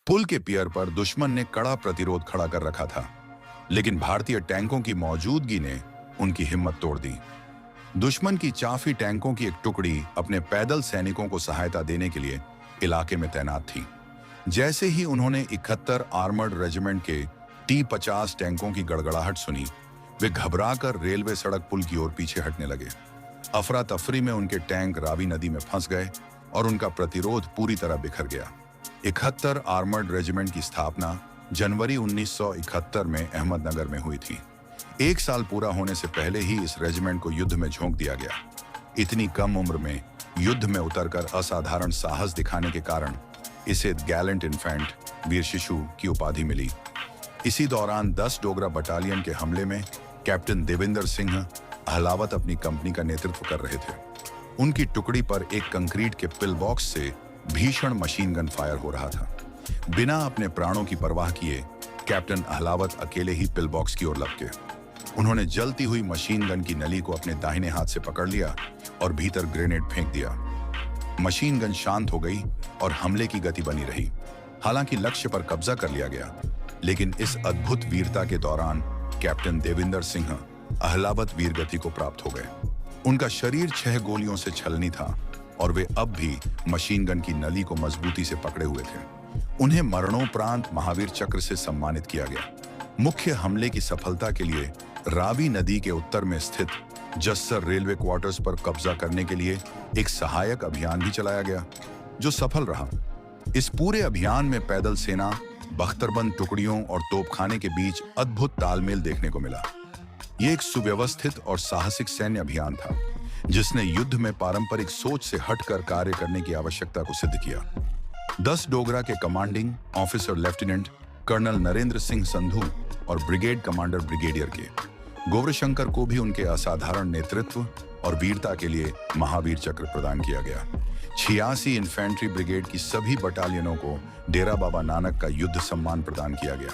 पुल के पियर पर दुश्मन ने कड़ा प्रतिरोध खड़ा कर रखा था, लेकिन भारतीय टैंकों की मौजूदगी ने उनकी हिम्मत तोड़ दी। दुश्मन की चाफी टैंकों की एक टुकड़ी अपने पैदल सैनिकों को सहायता देने के लिए इलाके में तैनात थी। जैसे ही उन्होंने 71 आर्मर्ड रेजिमेंट के T-50 टैंकों की गड़गड़ाहट सुनी, वे घबराकर रेलवे सड़क पुल की ओर पीछे हटने लगे। अफरा तफरी में उनके टैंक रावी नदी में फंस गए और उनका प्रतिरोध पूरी तरह बिखर गया। 71 आर्मर्ड रेजिमेंट की स्थापना जनवरी 1971 में अहमदनगर में हुई थी। 1 साल पूरा होने से पहले ही इस रेजिमेंट को युद्ध में झोंक दिया गया। इतनी कम उम्र में युद्ध में उतरकर असाधारण साहस दिखाने के कारण इसे गैलेंट इन्फेंट, वीर शिशु की उपाधि मिली। इसी दौरान 10 डोगरा बटालियन के हमले में कैप्टन देविंदर सिंह अहलावत अपनी कंपनी का नेतृत्व कर रहे थे। उनकी टुकड़ी पर एक कंक्रीट के पिल बॉक्स से भीषण मशीन गन फायर हो रहा था। बिना अपने प्राणों की परवाह किए कैप्टन अहलावत अकेले ही पिल बॉक्स की ओर लपके। उन्होंने जलती हुई मशीन गन की नली को अपने दाहिने हाथ से पकड़ लिया और भीतर ग्रेनेड फेंक दिया। मशीन गन शांत हो गई और हमले की गति बनी रही। हालांकि लक्ष्य पर कब्जा कर लिया गया, लेकिन इस अद्भुत वीरता के दौरान कैप्टन देविंदर सिंह अहलावत वीर गति को प्राप्त हो गए। उनका शरीर 6 गोलियों से छलनी था और वे अब भी मशीन गन की नली को मजबूती से पकड़े हुए थे। उन्हें मरणोपरांत महावीर चक्र से सम्मानित किया गया। मुख्य हमले की सफलता के लिए रावी नदी के उत्तर में स्थित जस्सर रेलवे क्वार्टर्स पर कब्जा करने के लिए एक सहायक अभियान भी चलाया गया, जो सफल रहा। इस पूरे अभियान में पैदल सेना, बख्तरबंद टुकड़ियों और तोपखाने के बीच अद्भुत तालमेल देखने को मिला। यह एक सुव्यवस्थित और साहसिक सैन्य अभियान था, जिसने युद्ध में पारंपरिक सोच से हटकर कार्य करने की आवश्यकता को सिद्ध किया। 10 डोगरा के commanding officer lieutenant colonel Narendra Singh Sandhu और ब्रिगेड कमांडर ब्रिगेडियर के गौरशंकर को भी उनके असाधारण नेतृत्व और वीरता के लिए महावीर चक्र प्रदान किया गया। 86 इन्फेंट्री ब्रिगेड की सभी बटालियनों को डेरा बाबा नानक का युद्ध सम्मान प्रदान किया गया।